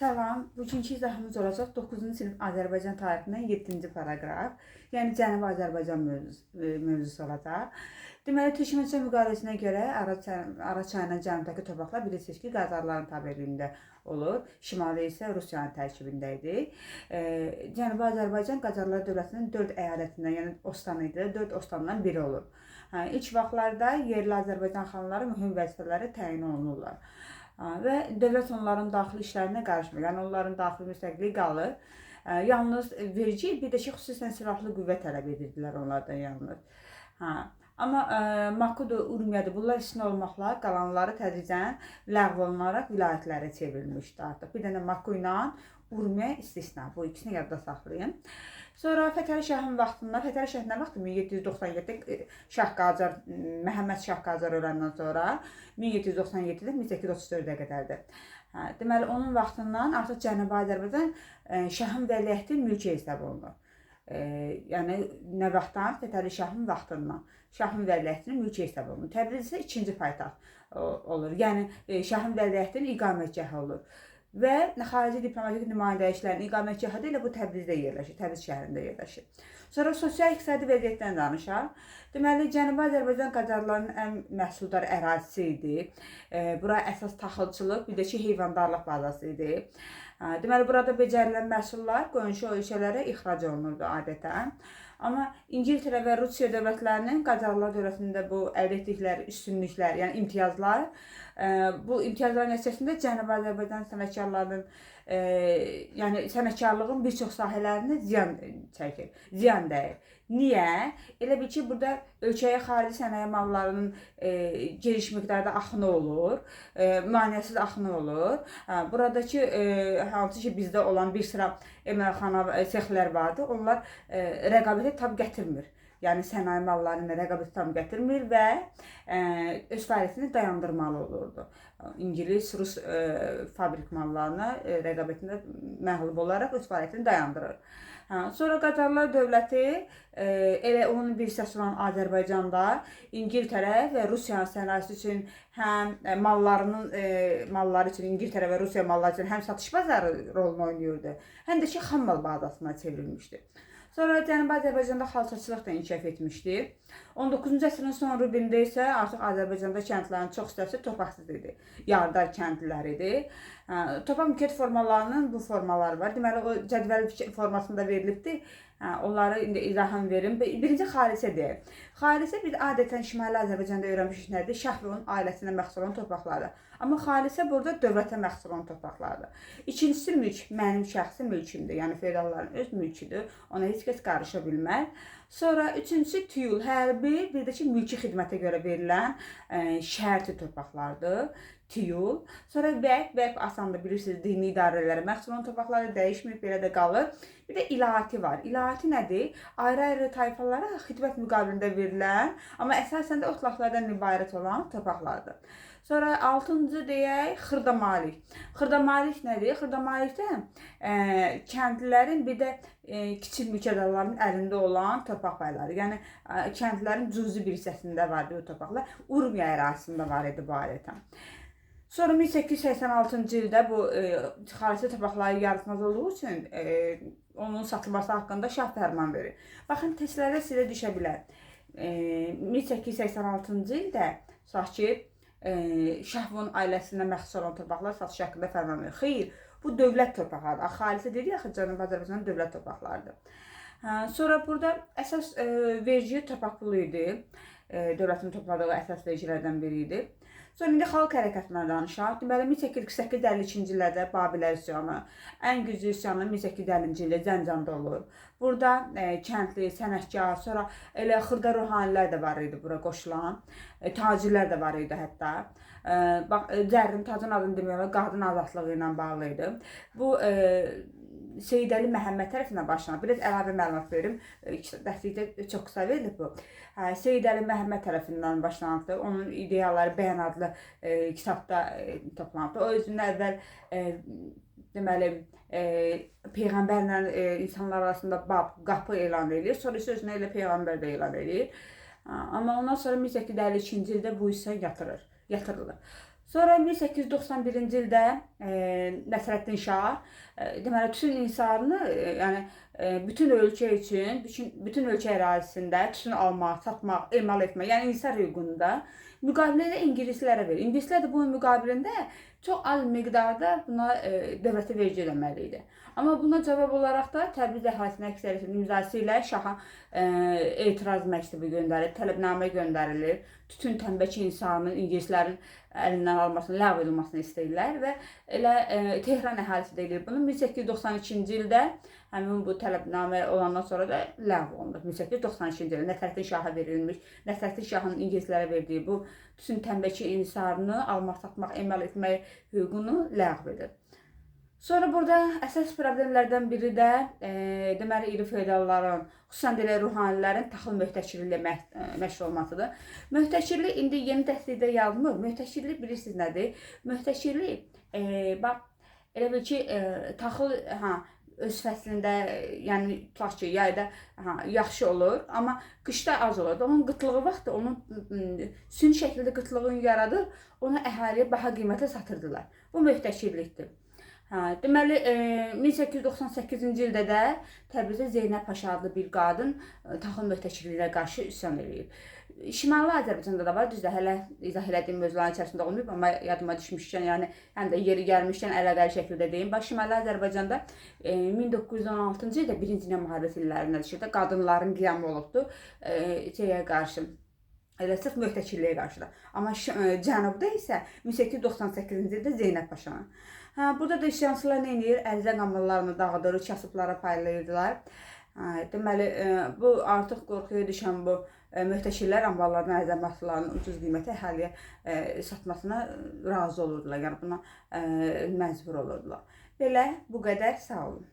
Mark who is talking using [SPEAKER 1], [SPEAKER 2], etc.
[SPEAKER 1] Salam, bugünkü izahımız olacaq 9-cu sinif Azərbaycan tarixindən 7-ci paraqraf. Yəni Cənubi Azərbaycan mövzusu olacaq. Deməli, Türkmençə müqaviləsinə görə Araz çayının cənubdakı torpaqlar bilirsiniz ki, Qacarların tabeliyində olur. Şimali isə Rusiyanın tərkibində idi. Cənubi Azərbaycan Qacarlar dövlətinin 4 əyalətindən, yəni ostan idi, 4 ostandan biri olur. İlk vaxtlarda yerli Azərbaycan xanları mühüm vəzifələri təyin olunurlar. Və dövlət onların daxili işlərinə qarışmır. Yəni onların daxili müstəqilliyi qalır. Yalnız vergi, bir də ki, xüsusən silahlı qüvvə tələb edirdilər onlardan yalnız. Amma Makudu, Urmiyədə bunlar istisna olmaqla qalanları tədricən ləğv olunaraq vilayətlərə çevrilmişdi artıq. Bir dənə Maku ilə Urmiyə istisna. Bu ikisini yadda saxlayın. Sonra Fətəli Şahın vaxtında, Fətəli Şah nə vaxtı? 1797-də Məhəmməd Şah Qacar öləndən sonra 1797-də 1834-ə qədərdir. Deməli, onun vaxtından artıq Cənubi Azərbaycan Şahın vəliəhdi mülki hesab olunur. Yəni, nə vaxtdan? Fətəli Şahın vaxtından. Şahın vəliəhdinin mülki hesab olunur. Təbriz isə ikinci paytaxt olur. Yəni, Şahın vəliəhdinin iqamətgahı olur. Və xarici diplomatik nümayəndəliklərin iqamətgahı da elə bu Təbrizdə yerləşir, Təbriz şəhərində yerləşir. Sonra sosial-iqtisadi vəziyyətdən danışaq. Deməli, Cənubi Azərbaycan Qacarlarının ən məhsuldar ərazisi idi. Bura əsas taxılçılıq, bir də ki, heyvandarlıq bazası idi. Deməli, burada becərilən məhsullar qonşu ölkələrə ixrac olunurdu adətən. Amma İngiltərə və Rusiya dövlətlərinin Qacarlar dövlətində bu əldə etdikləri üstünlüklər, yəni imtiyazlar, bu imtiyazlar nəticəsində Cənubi Azərbaycan sənətkarlarının, yəni sənətkarlığın bir çox sahələrinə ziyan çəkir, ziyan dəyir. Niyə? Elə bil ki, burada ölkəyə xarici sənaye mallarının geniş miqdarda axını olur, müəyyənsiz axını olur. Buradakı, hansı ki, bizdə olan bir sıra emalxana sexlər vardı, onlar rəqabətə tab gətirmir. Yəni sənaye mallarına rəqabət tam gətirmir və öz fəaliyyətini dayandırmalı olurdu. İngilis, Rus fabrik mallarına rəqabətində məğlub olaraq öz fəaliyyətini dayandırır. Sonra Qacarlar dövləti elə onun bir hissəsi olan Azərbaycanda İngiltərə və Rusiya sənayesi üçün həm malları üçün İngiltərə və Rusiya malları üçün həm satış bazarı rolunu oynayırdı, həm də ki, xam mal bazasına çevrilmişdi. Sonra Cənubi Azərbaycanda xalçaçılıq da inkişaf etmişdi. 19-cu əsrin son rubində isə artıq Azərbaycanda kəndlərin çox hissəsi torpaqsız idi. Yardar kəndlilər idi. Torpaq mülkiyyət formalarının bu formaları var. Deməli, o cədvəl formasında verilibdir. Onları indi izahını verim. Birinci xalisə deyək. Xalisə biz adətən Şimali Azərbaycanda öyrənmişik nədir? Şah və onun ailəsinə məxsus olan torpaqlardır. Amma xalisə burada dövlətə məxsus olan torpaqlardır. İkincisi mülk, mənim şəxsi mülkümdür. Yəni feodalların öz mülküdür. Ona heç kəs qarışa bilməz. Sonra üçüncüsü tüyül, hərbi, bir də ki, mülki xidmətə görə verilən şərti torpaqlardır. Tüyül. Sonra vəq asandır, bilirsiniz, dini idarələrə məxsus olan torpaqları dəyişməyib, belə də qalır. Bir də ilahati var. İlahati nədir? Ayrı-ayrı tayfalara xidmət müqabilində verilən, amma əsasən də otlaqlardan ibarət olan torpaqlardır. Sonra 6-cı deyək, xırdamalik. Xırdamalik nədir? Xırdamalikdə kəndlilərin bir də kiçik mülkədarların əlində olan torpaq payları. Yəni, kəndlilərin cüzi bir hissəsində vardı bu torpaqlar. Urmiya ərazisində var idi bu adətən. Sonra 1886-cı ildə bu xarici torpaqları yaratmaz olduğu üçün onun satılması haqqında şah fərman verir. Baxın, testlərdə sizə düşə bilər. 1886-cı ildə Sakit Şahvun ailəsinə məxsus olan torpaqlar satışı haqqında fərman verir. Xeyr, bu dövlət torpaqlarıdır. Xalisə dedik axı, Cənubi Azərbaycanın dövlət torpaqlarıdır. Sonra burada əsas vergi torpaq pulu idi. Dövlətin topladığı əsas vergilərdən biri idi. Sonra indi xalq hərəkatına danışaq. Deməli, 1848-52-ci illərdə Babillər üsyanı, ən güclü üsyanı 1850-ci ildə Zəncanda olur. Burada kəndli, sənətkar, sonra elə xırda ruhanilər də var idi bura qoşulan. Tacirlər də var idi hətta. Zərrin tacın adını demək, qadın azadlığı ilə bağlı idi. Bu Seyid Əli Məhəmməd tərəfindən başlanıb. Biraz əlavə məlumat verim. Dərslikdə çox qısa verilib bu. Seyid Əli Məhəmməd tərəfindən başlanıbdır. Onun ideyaları Bəyan adlı kitabda toplanıbdır. O özündən əvvəl deməli peyğəmbərlə insanlar arasında bab, qapı elan edir. Sonra isə özünə elə peyğəmbər də elan edir. Amma ondan sonra 1852-ci ildə bu hissə yatırılır. Sonra 1891-ci ildə Nəsrəddin Şah deməli tütün inhisarını yəni bütün ölkə üçün, bütün ölkə ərazisində tütün almaq, satmaq, emal etmək, yəni inhisar hüququnda müqavilədə ingilislərə verir. İngilislər də bunun müqabilində çox az miqdarda buna dövlətə vergi ödəməli idi. Amma buna cavab olaraq da Təbriz əhalisinin əksəriyyətinin imzası ilə şaha etiraz məktubu göndərilir, tələbnamə göndərilir. Tütün tənbəki inhisarının ingilislərin əlindən alınmasını, ləğv edilməsini istəyirlər və elə Tehran əhalisi də eləyir bunu. 1892-ci ildə həmin bu tələbnamə olandan sonra da ləğv olunur. 1892-ci ildə Nəsrəddin Şaha verilmiş, Nəsrəddin Şahın ingilislərə verdiyi bu tütün tənbəki inhisarını almaq, satmaq, emal etmək hüququnu ləğv edir. Sonra burada əsas problemlərdən biri də deməli iri feodalların, xüsusən də ruhanilərin taxıl möhtəkirliyi ilə məşğul olmasıdır. Möhtəkirlik indi yeni dəstəkdə yazmır. Möhtəkirlik bilirsiniz nədir? Möhtəkirlik bax elə bil ki taxıl öz fəslində, yəni tutaq ki, yayda yaxşı olur, amma qışda az olur. Onun qıtlığı vaxtı onun süni şəkildə qıtlığını yaradır, onu əhaliyə baha qiymətə satırdılar. Bu möhtəkirlikdir. Deməli 1898-ci ildə də Təbrizdə Zeynəb Paşa adlı bir qadın taxıl möhtəkirliyinə qarşı üsyan eləyib. Şimali Azərbaycanda da var, düzdür, hələ izah elədiyim mövzuların içərisində olmayıb, amma yadıma düşmüşkən, yəni həm də yeri gəlmişkən əlaqəli şəkildə deyim. Bax, Şimali Azərbaycanda 1916-cı ildə Birinci Dünya müharibəsi illərində düşürdə qadınların qiyamı olubdur şeyə qarşı. Elə sırf möhtəkirliyə qarşıdır. Amma cənubda isə 1898-ci ildə Zeynəb Paşanın. Burada da üsyançılar nə edir? Ərizə qamıllarını dağıdır, kasıblara paylayırdılar. Deməli, bu artıq qorxuya düşən bu möhtəkirlər ambarlardan ərizə məhsullarının ucuz qiymətə əhaliyə satmasına razı olurdular. Yəni buna məcbur olurdular. Belə, bu qədər, sağ olun.